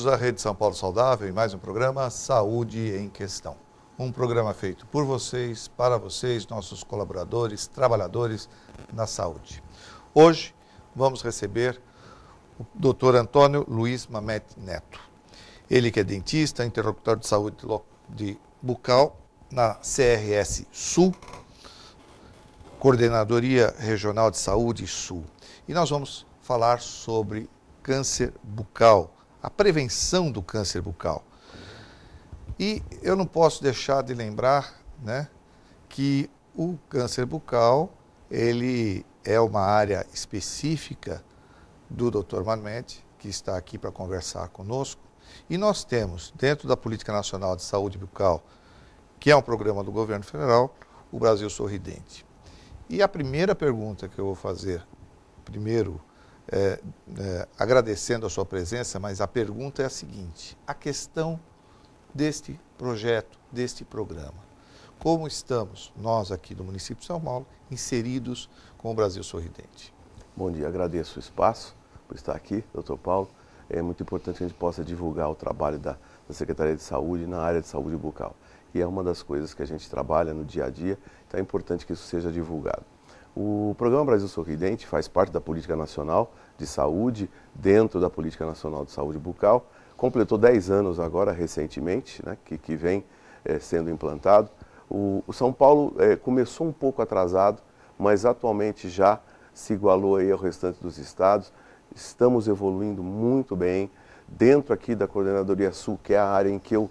Bem-vindos à Rede São Paulo Saudável e mais um programa Saúde em Questão. Um programa feito por vocês, para vocês, nossos colaboradores, trabalhadores na saúde. Hoje vamos receber o Dr. Antônio Luiz Mamet Neto. Ele que é dentista, interlocutor de saúde bucal na CRS Sul, Coordenadoria Regional de Saúde Sul. E nós vamos falar sobre câncer bucal, a prevenção do câncer bucal. E eu não posso deixar de lembrar, que o câncer bucal, ele é uma área específica do Dr. Mamet, que está aqui para conversar conosco. E nós temos, dentro da Política Nacional de Saúde Bucal, que é um programa do governo federal, o Brasil Sorridente. E a primeira pergunta que eu vou fazer, primeiro, agradecendo a sua presença, mas a pergunta é a seguinte: a questão deste projeto, deste programa. Como estamos, nós aqui do município de São Paulo, inseridos com o Brasil Sorridente? Bom dia, agradeço o espaço por estar aqui, doutor Paulo. É muito importante que a gente possa divulgar o trabalho da Secretaria de Saúde na área de saúde bucal. E é uma das coisas que a gente trabalha no dia a dia, então é importante que isso seja divulgado. O Programa Brasil Sorridente faz parte da Política Nacional de Saúde, dentro da Política Nacional de Saúde Bucal. Completou 10 anos agora, recentemente, que vem sendo implantado. O São Paulo começou um pouco atrasado, mas atualmente já se igualou aí ao restante dos estados. Estamos evoluindo muito bem. Dentro aqui da Coordenadoria Sul, que é a área em que eu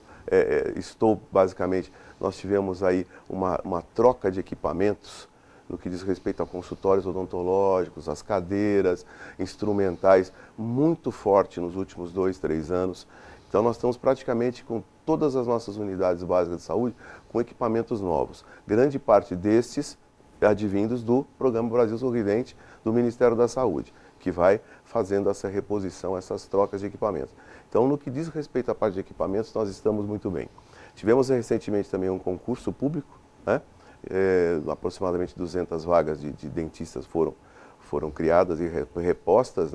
estou, basicamente, nós tivemos aí uma troca de equipamentos no que diz respeito a consultórios odontológicos, as cadeiras, instrumentais, muito forte nos últimos 2, 3 anos. Então nós estamos praticamente com todas as nossas unidades básicas de saúde com equipamentos novos. Grande parte destes advindos do Programa Brasil Sorridente do Ministério da Saúde, que vai fazendo essa reposição, essas trocas de equipamentos. Então, no que diz respeito à parte de equipamentos, nós estamos muito bem. Tivemos recentemente também um concurso público, aproximadamente 200 vagas de dentistas foram criadas e repostas,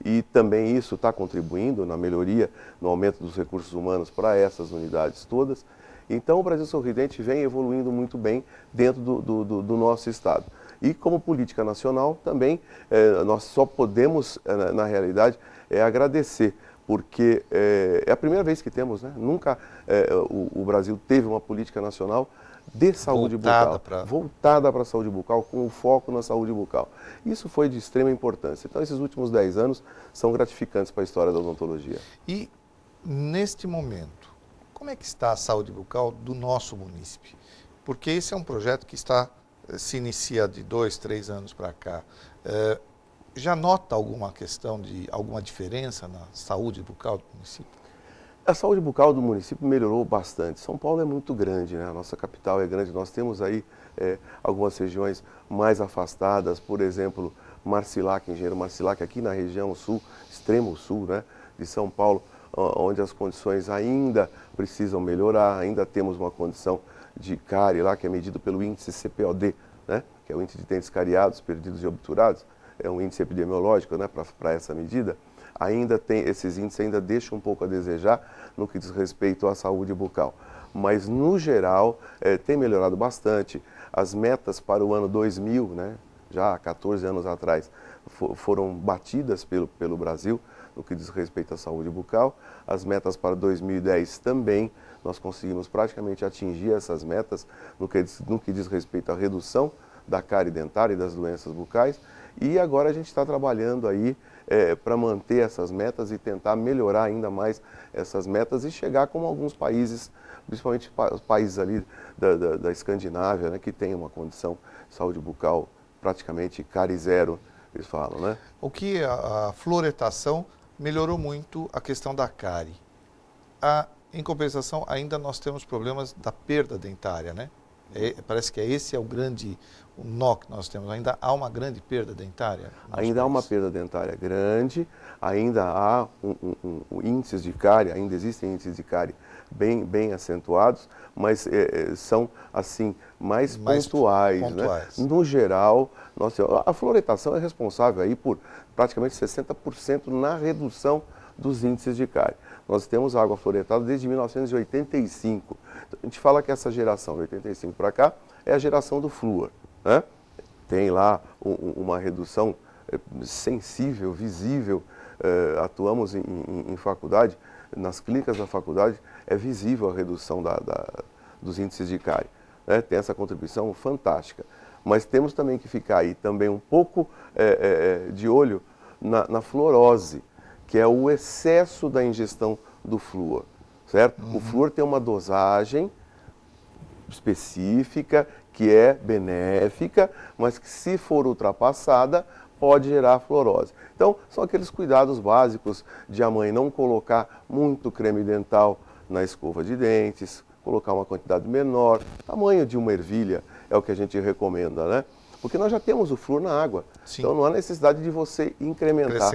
e também isso está contribuindo na melhoria, no aumento dos recursos humanos para essas unidades todas. Então, o Brasil Sorridente vem evoluindo muito bem dentro do nosso estado. E como política nacional também, nós só podemos, na realidade, agradecer, porque é a primeira vez que temos, nunca o Brasil teve uma política nacional de saúde bucal, voltada para a saúde bucal, com o foco na saúde bucal. Isso foi de extrema importância. Então, esses últimos 10 anos são gratificantes para a história da odontologia. E, neste momento, como é que está a saúde bucal do nosso município? Porque esse é um projeto que se inicia de 2, 3 anos para cá. Já nota alguma questão alguma diferença na saúde bucal do município? A saúde bucal do município melhorou bastante. São Paulo é muito grande, a nossa capital é grande. Nós temos aí algumas regiões mais afastadas, por exemplo, Marcilac, Engenheiro Marcilac, aqui na região sul, extremo sul, de São Paulo, onde as condições ainda precisam melhorar. Ainda temos uma condição de cárie lá, que é medido pelo índice CPOD, que é o índice de dentes cariados, perdidos e obturados. É um índice epidemiológico para essa medida. Esses índices ainda deixam um pouco a desejar no que diz respeito à saúde bucal. Mas, no geral, tem melhorado bastante. As metas para o ano 2000, já há 14 anos atrás, foram batidas pelo Brasil no que diz respeito à saúde bucal. As metas para 2010 também, nós conseguimos praticamente atingir essas metas no que diz respeito à redução da cárie dentária e das doenças bucais. E agora a gente está trabalhando aí para manter essas metas e tentar melhorar ainda mais essas metas e chegar como alguns países, principalmente os países ali da Escandinávia, que tem uma condição de saúde bucal praticamente cárie zero, eles falam, O que a fluoretação melhorou muito a questão da cárie. Em compensação, ainda nós temos problemas da perda dentária, parece que esse é o nó que nós temos. Ainda há uma grande perda dentária? Ainda há uma perda dentária grande, ainda há índices de cárie, ainda existem índices de cárie bem acentuados, mas são assim mais pontuais. No geral, a fluoretação é responsável aí por praticamente 60% na redução dos índices de cárie. Nós temos água fluoretada desde 1985. Então, a gente fala que essa geração de 85 para cá é a geração do flúor, né? Tem lá uma redução sensível, visível. Atuamos em faculdade, nas clínicas da faculdade, é visível a redução dos índices de cárie, né? Tem essa contribuição fantástica. Mas temos também que ficar aí também um pouco de olho na fluorose, que é o excesso da ingestão do flúor, certo? O flúor tem uma dosagem específica, que é benéfica, mas que se for ultrapassada, pode gerar fluorose. Então, são aqueles cuidados básicos de a mãe não colocar muito creme dental na escova de dentes, colocar uma quantidade menor, tamanho de uma ervilha é o que a gente recomenda, né? Porque nós já temos o flúor na água. Sim. Então não há necessidade de você incrementar.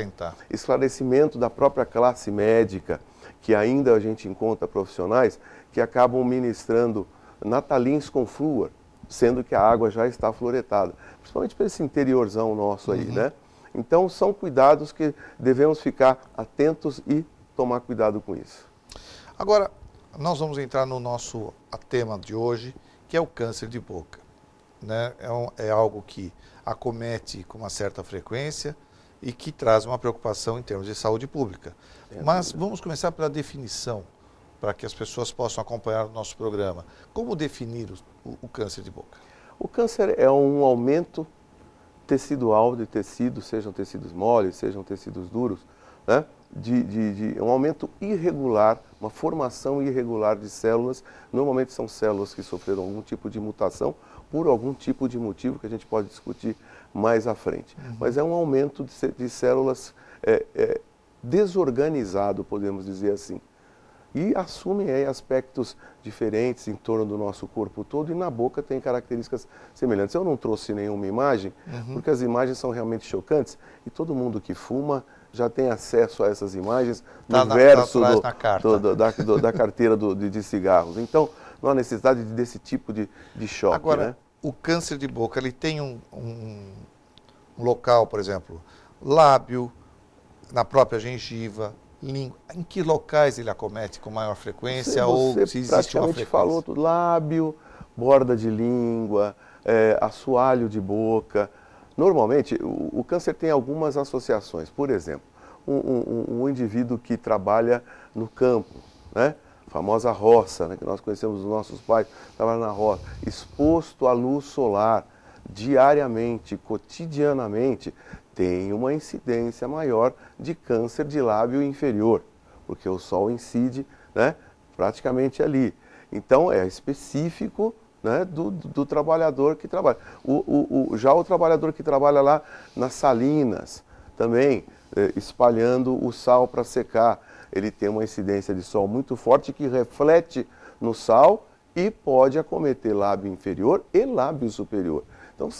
Esclarecimento da própria classe médica, que ainda a gente encontra profissionais que acabam ministrando natalins com flúor, sendo que a água já está fluoretada. Principalmente para esse interiorzão nosso aí, né? Então são cuidados que devemos ficar atentos e tomar cuidado com isso. Agora, nós vamos entrar no nosso tema de hoje, que é o câncer de boca. Né? É algo que acomete com uma certa frequência e que traz uma preocupação em termos de saúde pública. Mas vamos começar pela definição, para que as pessoas possam acompanhar o nosso programa. Como definir o câncer de boca? O câncer é um aumento tecidual de tecidos, sejam tecidos moles, sejam tecidos duros, né? Um aumento irregular, uma formação irregular de células. Normalmente são células que sofreram algum tipo de mutação por algum tipo de motivo que a gente pode discutir mais à frente. Mas é um aumento de células desorganizado, podemos dizer assim. E assumem aí aspectos diferentes em torno do nosso corpo todo, e na boca tem características semelhantes. Eu não trouxe nenhuma imagem, porque as imagens são realmente chocantes, e todo mundo que fuma já tem acesso a essas imagens no verso da carteira de cigarros. Então, não há necessidade desse tipo de choque. Agora, né? O câncer de boca, ele tem um local, por exemplo, lábio, na própria gengiva, língua. Em que locais ele acomete com maior frequência ou se existe uma frequência? Falou tudo, lábio, borda de língua, assoalho de boca. Normalmente, o câncer tem algumas associações. Por exemplo, um indivíduo que trabalha no campo, né? A famosa roça, né? Que nós conhecemos os nossos pais, trabalham na roça, exposto à luz solar diariamente, cotidianamente, tem uma incidência maior de câncer de lábio inferior, porque o sol incide, né, praticamente ali. Então, é específico, né, do trabalhador que trabalha. Já o trabalhador que trabalha lá nas salinas, também espalhando o sal para secar, ele tem uma incidência de sol muito forte que reflete no sal e pode acometer lábio inferior e lábio superior. Então,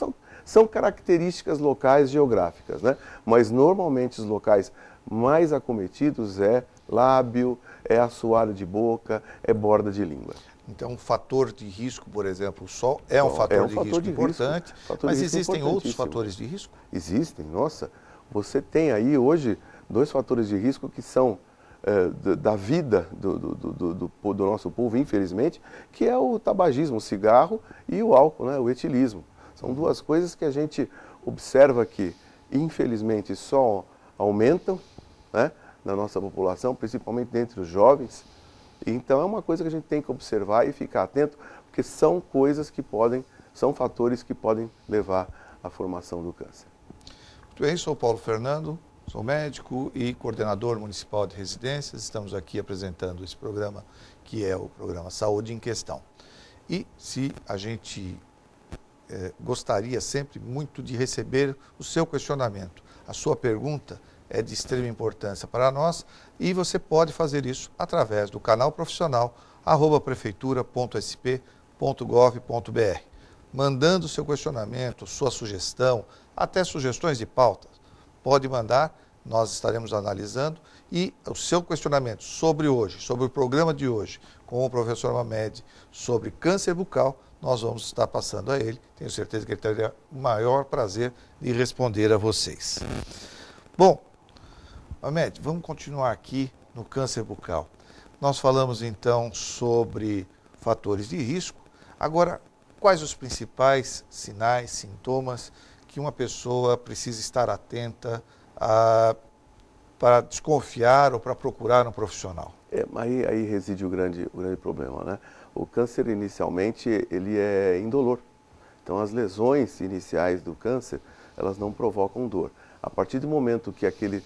são características locais geográficas, né? Mas normalmente os locais mais acometidos é lábio, é assoalho de boca, é borda de língua. Então, um fator de risco, por exemplo, o sol é um fator de risco importante, mas existem outros fatores de risco? Existem, nossa. Você tem aí hoje 2 fatores de risco que são da vida do nosso povo, infelizmente, que é o tabagismo, o cigarro e o álcool, né, o etilismo. São 2 coisas que a gente observa que, infelizmente, só aumentam, né, na nossa população, principalmente entre os jovens. Então, é uma coisa que a gente tem que observar e ficar atento, porque são coisas que são fatores que podem levar à formação do câncer. Muito bem, sou Paulo Fernando, sou médico e coordenador municipal de residências. Estamos aqui apresentando esse programa, que é o programa Saúde em Questão. E se a gente gostaria sempre muito de receber o seu questionamento. A sua pergunta é de extrema importância para nós e você pode fazer isso através do canal profissional @prefeitura.sp.gov.br, mandando seu questionamento, sua sugestão, até sugestões de pautas. Pode mandar, nós estaremos analisando e o seu questionamento sobre hoje, sobre o programa de hoje, com o professor Mamed, sobre câncer bucal, nós vamos estar passando a ele. Tenho certeza que ele terá o maior prazer de responder a vocês. Bom, Ahmed, vamos continuar aqui no câncer bucal. Nós falamos então sobre fatores de risco. Agora, quais os principais sinais, sintomas que uma pessoa precisa estar atenta para desconfiar ou para procurar um profissional? Aí reside o grande problema, né? O câncer inicialmente ele é indolor. Então as lesões iniciais do câncer, elas não provocam dor. A partir do momento que aquele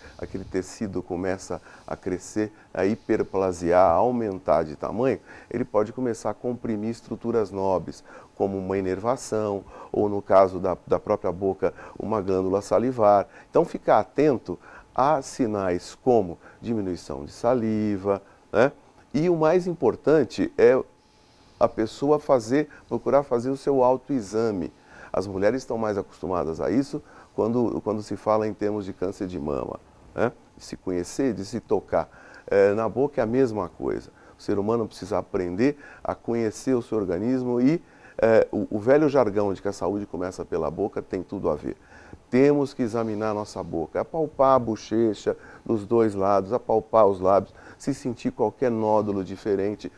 tecido começa a crescer, a hiperplasiar, a aumentar de tamanho, ele pode começar a comprimir estruturas nobres, como uma inervação, ou no caso da própria boca, uma glândula salivar. Então ficar atento a sinais como diminuição de saliva, né? E o mais importante é a pessoa procurar fazer o seu autoexame. As mulheres estão mais acostumadas a isso quando se fala em termos de câncer de mama, né? De se conhecer, de se tocar. Na boca é a mesma coisa. O ser humano precisa aprender a conhecer o seu organismo e o velho jargão de que a saúde começa pela boca tem tudo a ver. Temos que examinar a nossa boca, apalpar a bochecha dos dois lados, apalpar os lábios, se sentir qualquer nódulo diferente,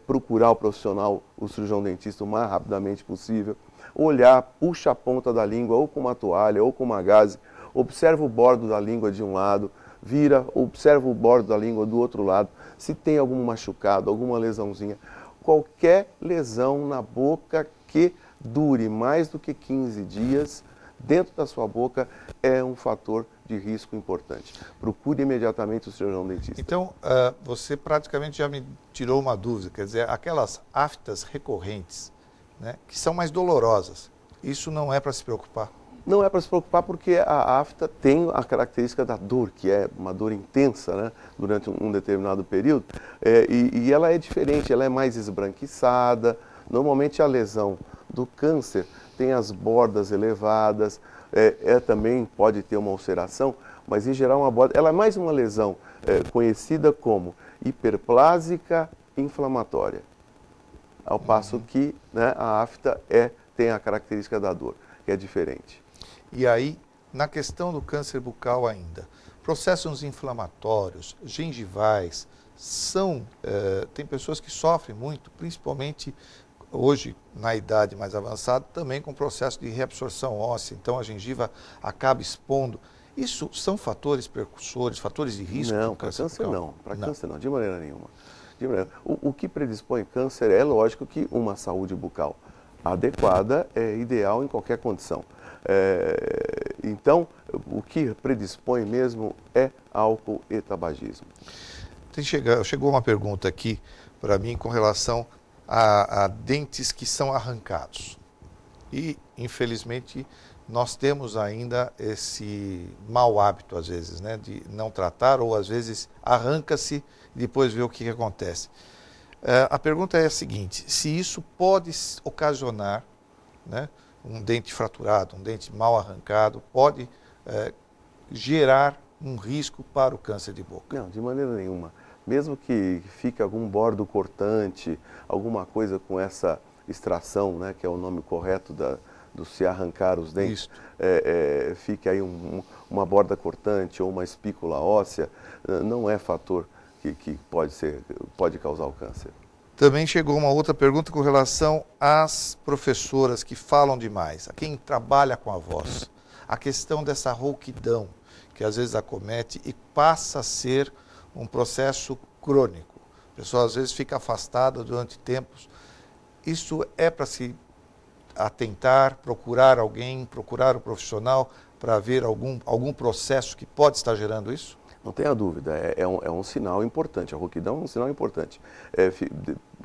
procurar o profissional, o cirurgião dentista o mais rapidamente possível, olhar, puxa a ponta da língua ou com uma toalha ou com uma gaze, observa o bordo da língua de um lado, vira, observa o bordo da língua do outro lado, se tem algum machucado, alguma lesãozinha, qualquer lesão na boca que dure mais do que 15 dias, dentro da sua boca é um fator de risco importante. Procure imediatamente o cirurgião dentista. Então, você praticamente já me tirou uma dúvida, quer dizer, aquelas aftas recorrentes, né, que são mais dolorosas, isso não é para se preocupar? Não é para se preocupar porque a afta tem a característica da dor, que é uma dor intensa, né, durante um determinado período, e ela é diferente, ela é mais esbranquiçada. Normalmente a lesão do câncer tem as bordas elevadas, também pode ter uma ulceração, mas em geral ela é mais uma lesão conhecida como hiperplásica inflamatória, ao passo que, né, a afta tem a característica da dor, que é diferente. E aí, na questão do câncer bucal ainda, processos inflamatórios, gengivais, tem pessoas que sofrem muito, principalmente hoje, na idade mais avançada, também com processo de reabsorção óssea, então a gengiva acaba expondo. Isso são fatores precursores, fatores de risco? Não, para câncer não, câncer não, de maneira nenhuma. O que predispõe câncer é lógico que uma saúde bucal adequada é ideal em qualquer condição. Então, o que predispõe mesmo é álcool e tabagismo. Chegou uma pergunta aqui para mim com relação a dentes que são arrancados. E, infelizmente, nós temos ainda esse mau hábito, às vezes, né, de não tratar, ou às vezes arranca-se e depois vê o que acontece. A pergunta é a seguinte: se isso pode ocasionar, né, um dente fraturado, um dente mal arrancado, pode gerar um risco para o câncer de boca? Não, de maneira nenhuma. Mesmo que fique algum bordo cortante, alguma coisa com essa extração, né, que é o nome correto do se arrancar os dentes, fique aí uma borda cortante ou uma espícula óssea, não é fator que pode causar o câncer. Também chegou uma outra pergunta com relação às professoras que falam demais, a quem trabalha com a voz. A questão dessa rouquidão, que às vezes acomete e passa a ser um processo crônico. A pessoa às vezes fica afastada durante tempos. Isso é para se atentar, procurar alguém, procurar um profissional para ver algum processo que pode estar gerando isso? Não tenha dúvida, é um sinal importante, a rouquidão é um sinal importante.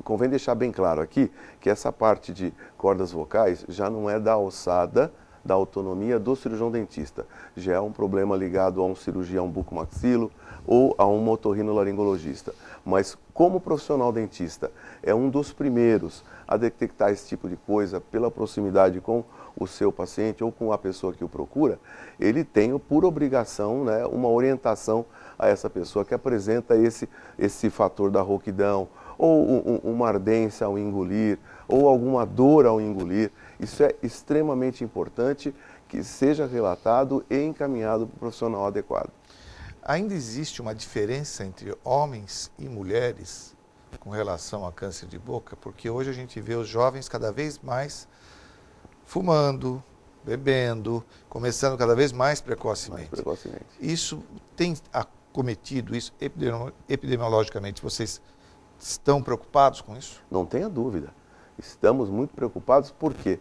Convém deixar bem claro aqui que essa parte de cordas vocais já não é da alçada, da autonomia do cirurgião dentista. Já é um problema ligado a um cirurgião bucomaxilo ou a um otorrinolaringologista. Mas como profissional dentista é um dos primeiros a detectar esse tipo de coisa pela proximidade com o seu paciente ou com a pessoa que o procura, ele tem por obrigação, né, uma orientação a essa pessoa que apresenta esse fator da rouquidão, ou uma ardência ao engolir, ou alguma dor ao engolir. Isso é extremamente importante que seja relatado e encaminhado para o profissional adequado. ainda existe uma diferença entre homens e mulheres com relação a câncer de boca? Porque hoje a gente vê os jovens cada vez mais fumando, bebendo, começando cada vez mais precocemente. Isso tem acometido, isso epidemiologicamente, vocês estão preocupados com isso? Não tenha dúvida. Estamos muito preocupados porque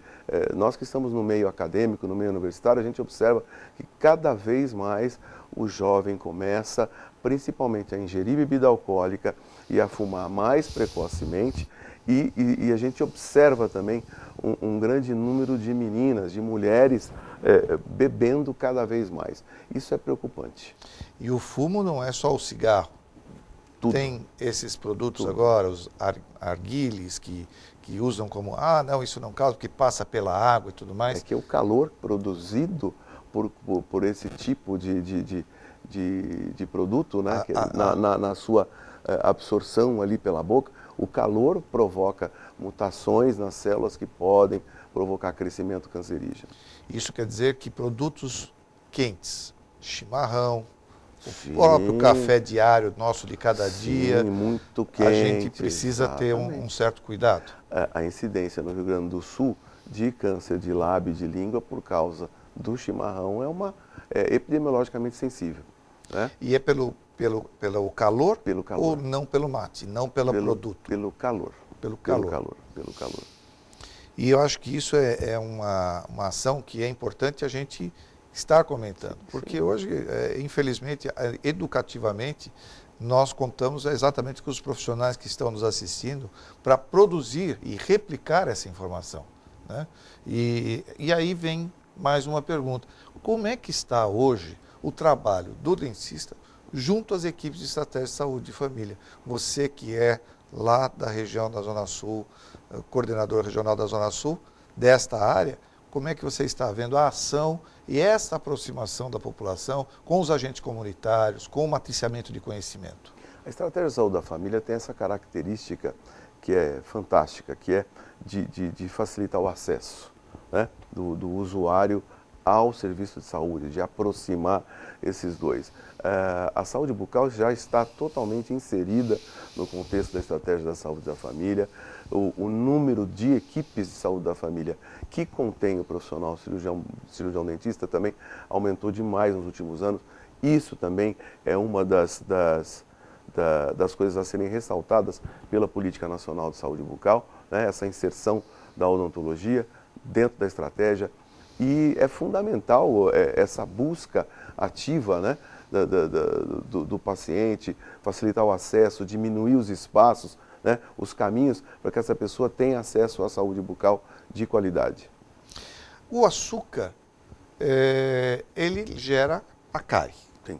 nós que estamos no meio acadêmico, no meio universitário, a gente observa que cada vez mais o jovem começa, principalmente, a ingerir bebida alcoólica e a fumar mais precocemente. E a gente observa também um grande número de meninas, de mulheres bebendo cada vez mais. Isso é preocupante. E o fumo não é só o cigarro. Tudo. Tem esses produtos agora, os arguiles, que usam como, não, isso não causa, porque passa pela água e tudo mais. É que o calor produzido por esse tipo de produto, né, na sua absorção ali pela boca, o calor provoca mutações nas células que podem provocar crescimento cancerígeno. Isso quer dizer que produtos quentes, chimarrão, o próprio café diário nosso de cada dia, muito quente, a gente precisa ter um certo cuidado. A incidência no Rio Grande do Sul de câncer de lábio e de língua por causa do chimarrão é epidemiologicamente sensível. Né? E é pelo calor, ou calor. não pelo mate, não pelo produto? Pelo calor. Pelo calor. E eu acho que isso é uma ação que é importante a gente estar comentando, porque hoje, infelizmente, educativamente, nós contamos exatamente com os profissionais que estão nos assistindo para produzir e replicar essa informação. Né? E aí vem mais uma pergunta. Como é que está hoje o trabalho do dentista junto às equipes de estratégia de saúde e família? Você que é lá da região da Zona Sul, coordenador regional da Zona Sul, desta área, como é que você está vendo a ação e essa aproximação da população com os agentes comunitários, com o matriciamento de conhecimento? A estratégia de saúde da família tem essa característica que é fantástica, que é de facilitar o acesso, né, do usuário ao serviço de saúde, de aproximar esses dois. A saúde bucal já está totalmente inserida no contexto da estratégia da saúde da família. O número de equipes de saúde da família que contém o profissional cirurgião dentista também aumentou demais nos últimos anos. Isso também é uma das coisas a serem ressaltadas pela Política Nacional de Saúde Bucal, né? Essa inserção da odontologia dentro da estratégia. E é fundamental essa busca ativa, né, do paciente, facilitar o acesso, diminuir os espaços, né, os caminhos para que essa pessoa tenha acesso à saúde bucal de qualidade. O açúcar, ele gera a cárie. Tem.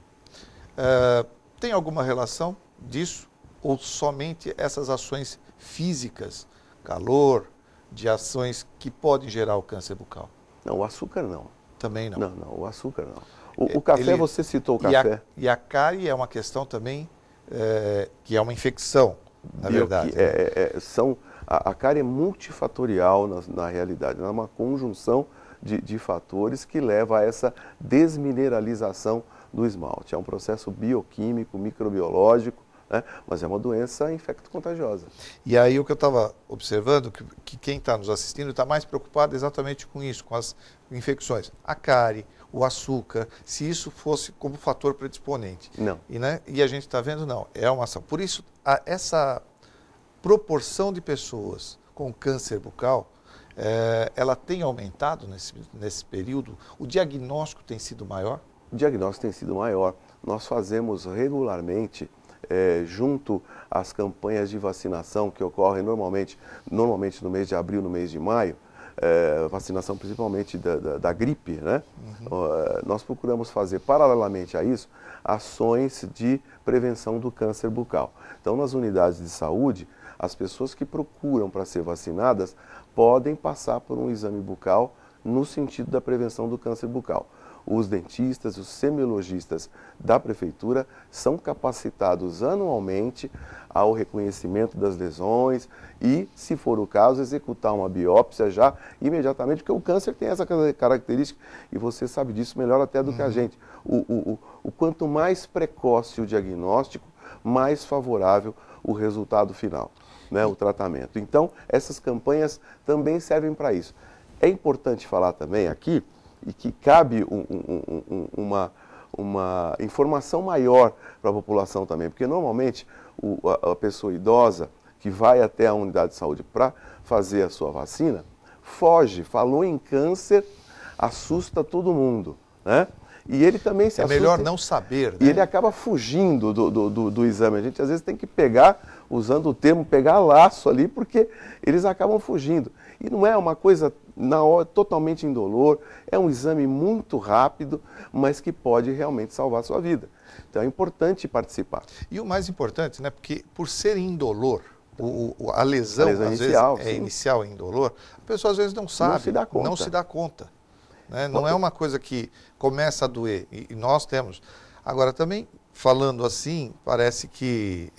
Tem alguma relação disso? Ou somente essas ações físicas, calor, de ações que podem gerar o câncer bucal? Não, o açúcar não. Também não? Não, o açúcar não. O café, você citou o café. E a cárie é uma questão também que é uma infecção, na verdade. A cárie é multifatorial na realidade, é uma conjunção de fatores que leva a essa desmineralização do esmalte. É um processo bioquímico, microbiológico, né? Mas é uma doença infecto-contagiosa. E aí o que eu estava observando, que quem está nos assistindo está mais preocupado exatamente com isso, com as infecções. A cárie, o açúcar, se isso fosse como fator predisponente. Não. E a gente está vendo, não, é uma ação. Por isso, essa proporção de pessoas com câncer bucal, ela tem aumentado nesse período? O diagnóstico tem sido maior? O diagnóstico tem sido maior. Nós fazemos regularmente, junto às campanhas de vacinação que ocorrem normalmente no mês de abril, no mês de maio, vacinação principalmente da gripe, né? Nós procuramos fazer, paralelamente a isso, ações de prevenção do câncer bucal. Então, nas unidades de saúde, as pessoas que procuram para ser vacinadas podem passar por um exame bucal no sentido da prevenção do câncer bucal. os dentistas, os semiologistas da prefeitura são capacitados anualmente ao reconhecimento das lesões e, se for o caso, executar uma biópsia já imediatamente, porque o câncer tem essa característica e você sabe disso melhor até do que a gente. O quanto mais precoce o diagnóstico, mais favorável o resultado final, né, o tratamento. Então, essas campanhas também servem para isso. É importante falar também aqui, e que cabe uma informação maior para a população também, porque normalmente a pessoa idosa que vai até a unidade de saúde para fazer a sua vacina, foge, falou em câncer, assusta todo mundo, né? E ele também se assusta. É melhor não saber, né? E ele acaba fugindo do exame. A gente às vezes tem que pegar, usando o termo, pegar laço ali, porque eles acabam fugindo. E não é uma coisa na hora, totalmente indolor, é um exame muito rápido, mas que pode realmente salvar a sua vida. Então é importante participar. E o mais importante, né, porque por ser indolor, a lesão às inicial, vezes é inicial, é indolor, a pessoa às vezes não sabe, não se dá conta. Né? Não é uma coisa que começa a doer, e nós temos. Agora também, falando assim, parece que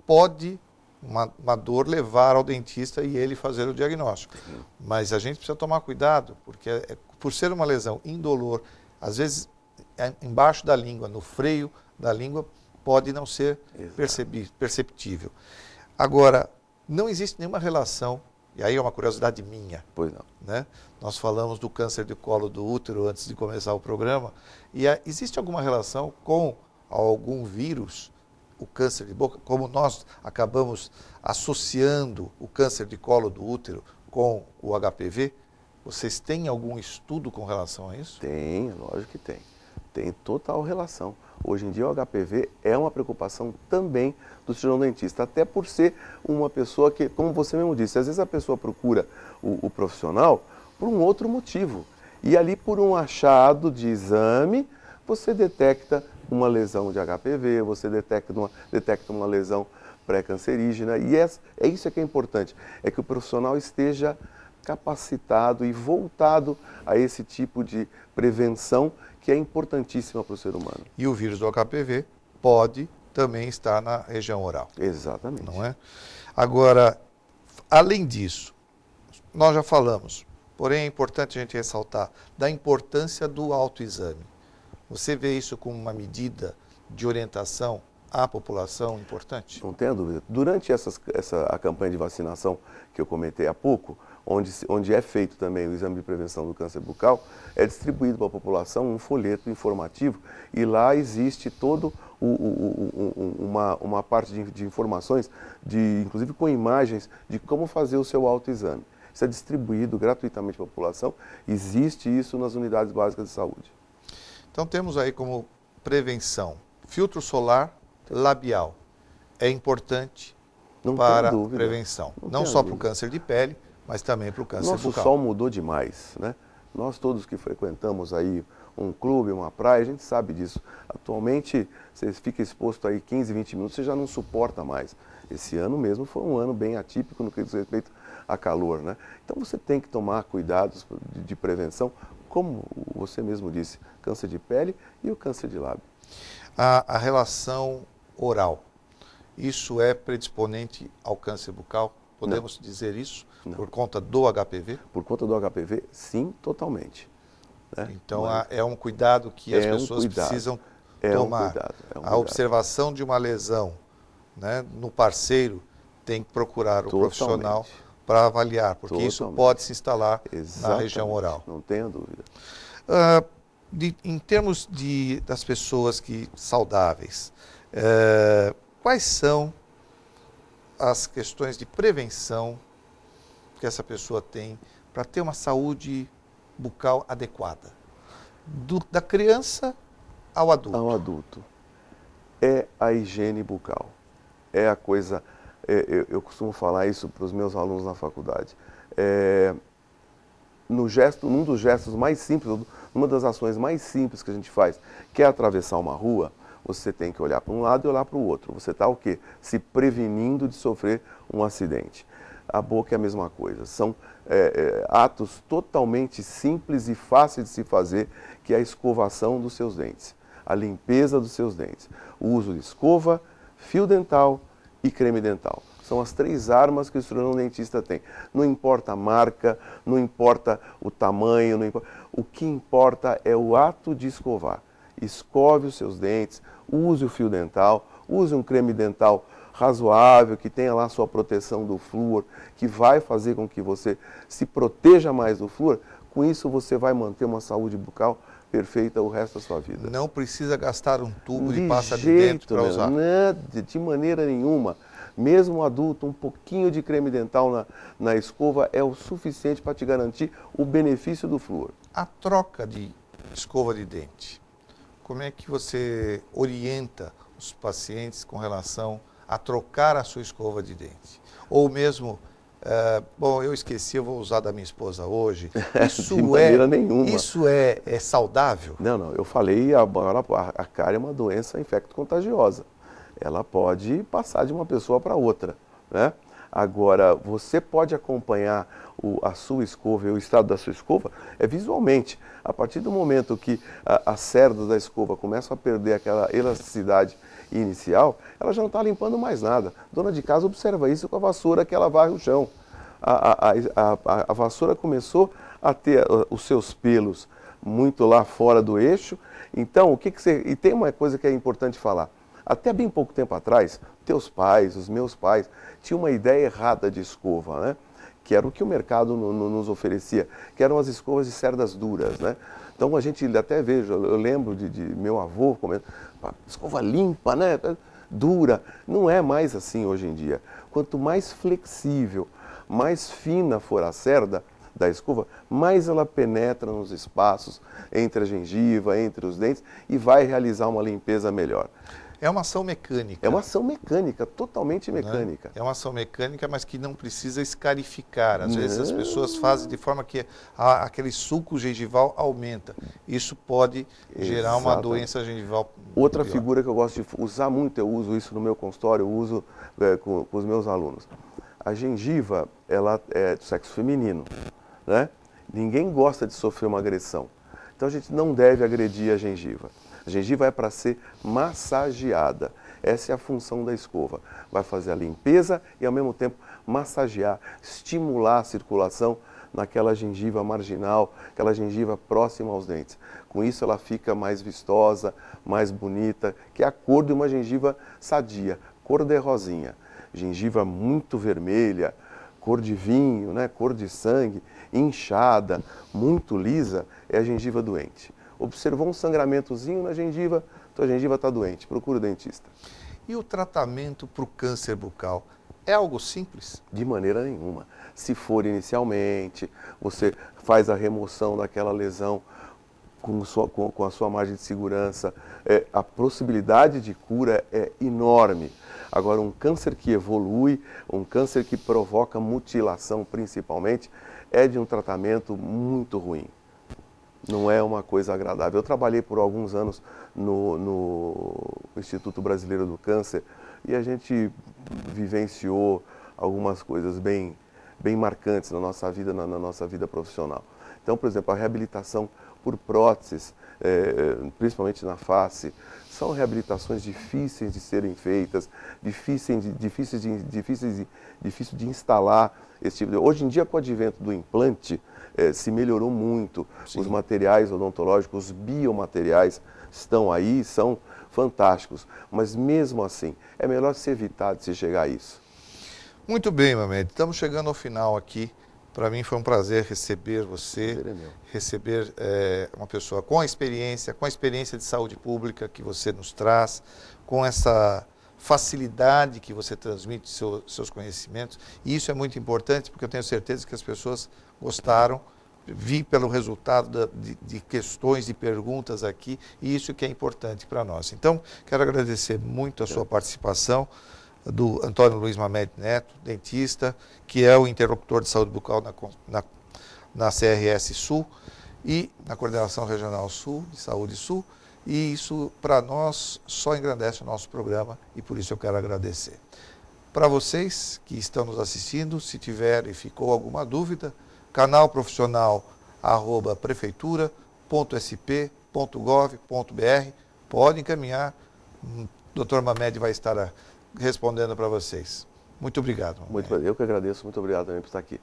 pode uma dor levar ao dentista e ele fazer o diagnóstico. Mas a gente precisa tomar cuidado, porque por ser uma lesão indolor, às vezes embaixo da língua, no freio da língua, pode não ser perceptível. Agora, não existe nenhuma relação, e aí é uma curiosidade minha. Pois não. Né? Nós falamos do câncer de colo do útero antes de começar o programa, e existe alguma relação com algum vírus, o câncer de boca, como nós acabamos associando o câncer de colo do útero com o HPV? Vocês têm algum estudo com relação a isso? Tem, lógico que tem. Tem total relação. Hoje em dia o HPV é uma preocupação também do cirurgião dentista, até por ser uma pessoa que, como você mesmo disse, às vezes a pessoa procura o profissional por um outro motivo. E ali por um achado de exame, você detecta uma lesão de HPV, você detecta uma lesão pré-cancerígena. E é isso que é importante, é que o profissional esteja capacitado e voltado a esse tipo de prevenção que é importantíssima para o ser humano. E o vírus do HPV pode também estar na região oral. Exatamente. Não é? Agora, além disso, nós já falamos, porém é importante a gente ressaltar, da importância do autoexame. Você vê isso como uma medida de orientação à população importante? Não tenha dúvida. Durante a campanha de vacinação que eu comentei há pouco, onde é feito também o exame de prevenção do câncer bucal, é distribuído para a população um folheto informativo e lá existe todo uma parte de informações, inclusive com imagens, de como fazer o seu autoexame. Isso é distribuído gratuitamente para a população, existe isso nas unidades básicas de saúde. Então temos aí como prevenção, filtro solar labial. É importante para a prevenção. Não só para o câncer de pele, mas também para o câncer bucal. Nosso sol mudou demais, né? Nós todos que frequentamos aí um clube, uma praia, a gente sabe disso. Atualmente, você fica exposto aí 15, 20 minutos, você já não suporta mais. Esse ano mesmo foi um ano bem atípico no que diz respeito a calor, né? Então você tem que tomar cuidados de prevenção, como você mesmo disse, câncer de pele e o câncer de lábio. A relação oral, isso é predisponente ao câncer bucal? Podemos dizer isso? Não. Por conta do HPV? Por conta do HPV, sim, totalmente. Né? Então é um cuidado que as pessoas precisam tomar. A observação de uma lesão, né, no parceiro tem que procurar o profissional para avaliar, porque isso pode se instalar na região oral. Não tenha dúvida. Em termos das pessoas saudáveis, quais são as questões de prevenção que essa pessoa tem para ter uma saúde bucal adequada? Da criança ao adulto. Ao adulto. É a higiene bucal. É a coisa... Eu costumo falar isso para os meus alunos na faculdade. Num dos gestos mais simples, uma das ações mais simples que a gente faz, que é atravessar uma rua, você tem que olhar para um lado e olhar para o outro. Você está o quê? Se prevenindo de sofrer um acidente. a boca é a mesma coisa. São atos totalmente simples e fáceis de se fazer, que é a escovação dos seus dentes, a limpeza dos seus dentes. O uso de escova, fio dental e creme dental. São as 3 armas que o cirurgião dentista tem. Não importa a marca, não importa o tamanho, não importa. O que importa é o ato de escovar. Escove os seus dentes, use o fio dental, use um creme dental razoável, que tenha lá a sua proteção do flúor, que vai fazer com que você se proteja mais do flúor. Com isso você vai manter uma saúde bucal perfeita o resto da sua vida. Não precisa gastar um tubo de pasta de dente para usar. De maneira nenhuma. Mesmo adulto, um pouquinho de creme dental na escova é o suficiente para te garantir o benefício do flúor. A troca de escova de dente, como é que você orienta os pacientes com relação a trocar a sua escova de dente? Ou mesmo, bom, eu esqueci, eu vou usar da minha esposa hoje. Isso de maneira nenhuma. Isso é saudável? Não, eu falei, a cárie é uma doença infecto-contagiosa. Ela pode passar de uma pessoa para outra, né? Agora, você pode acompanhar a sua escova e o estado da sua escova visualmente. A partir do momento que as cerdas da escova começam a perder aquela elasticidade inicial, ela já não está limpando mais nada. Dona de casa observa isso com a vassoura que ela varre o chão. A vassoura começou a ter os seus pelos muito lá fora do eixo. Então, e tem uma coisa que é importante falar. Até bem pouco tempo atrás, teus pais, os meus pais, tinham uma ideia errada de escova, né? Que era o que o mercado nos oferecia, que eram as escovas de cerdas duras, né? Então a gente até vejo, eu lembro de meu avô comendo, escova limpa, né? Dura. Não é mais assim hoje em dia. Quanto mais flexível, mais fina for a cerda da escova, mais ela penetra nos espaços entre a gengiva, entre os dentes e vai realizar uma limpeza melhor. É uma ação mecânica. É uma ação mecânica, totalmente mecânica. É uma ação mecânica, mas que não precisa escarificar. Às vezes as pessoas fazem de forma que aquele suco gengival aumenta. Isso pode gerar uma doença gengival. Outra figura que eu gosto de usar muito, eu uso isso no meu consultório, eu uso com os meus alunos. A gengiva, ela é do sexo feminino, né? Ninguém gosta de sofrer uma agressão. Então a gente não deve agredir a gengiva. A gengiva é para ser massageada. Essa é a função da escova. Vai fazer a limpeza e, ao mesmo tempo, massagear, estimular a circulação naquela gengiva marginal, aquela gengiva próxima aos dentes. Com isso, ela fica mais vistosa, mais bonita, que é a cor de uma gengiva sadia, cor de rosinha. Gengiva muito vermelha, cor de vinho, né? Cor de sangue, inchada, muito lisa, é a gengiva doente. Observou um sangramentozinho na gengiva, tua gengiva está doente, procura o dentista. E o tratamento para o câncer bucal é algo simples? De maneira nenhuma. Se for inicialmente, você faz a remoção daquela lesão com a sua margem de segurança, a possibilidade de cura é enorme. Agora, um câncer que evolui, um câncer que provoca mutilação principalmente, é de um tratamento muito ruim. Não é uma coisa agradável. Eu trabalhei por alguns anos no Instituto Brasileiro do Câncer e a gente vivenciou algumas coisas bem marcantes na nossa vida profissional. Então, por exemplo, a reabilitação por próteses, principalmente na face, são reabilitações difíceis de serem feitas, difíceis de instalar esse tipo de... Hoje em dia, com o advento do implante, se melhorou muito. Sim. Os materiais odontológicos, os biomateriais estão aí, são fantásticos. Mas mesmo assim, é melhor se evitar de se chegar a isso. Muito bem, Mamed. Estamos chegando ao final aqui. Para mim foi um prazer receber você, receber uma pessoa com a experiência de saúde pública que você nos traz, com essa facilidade que você transmite seus conhecimentos. E isso é muito importante porque eu tenho certeza que as pessoas gostaram, vi pelo resultado de questões, de perguntas aqui, e isso que é importante para nós. Então, quero agradecer muito a sua participação, do Antônio Luiz Mamed Neto, dentista, que é o interlocutor de saúde bucal na CRS Sul e na Coordenação Regional Sul, de Saúde Sul, e isso para nós só engrandece o nosso programa e por isso eu quero agradecer. para vocês que estão nos assistindo, se tiver e ficou alguma dúvida, canal profissional @prefeitura.sp.gov.br, pode encaminhar, o Dr. Mamed vai estar respondendo para vocês. Muito obrigado. Eu que agradeço, muito obrigado também por estar aqui.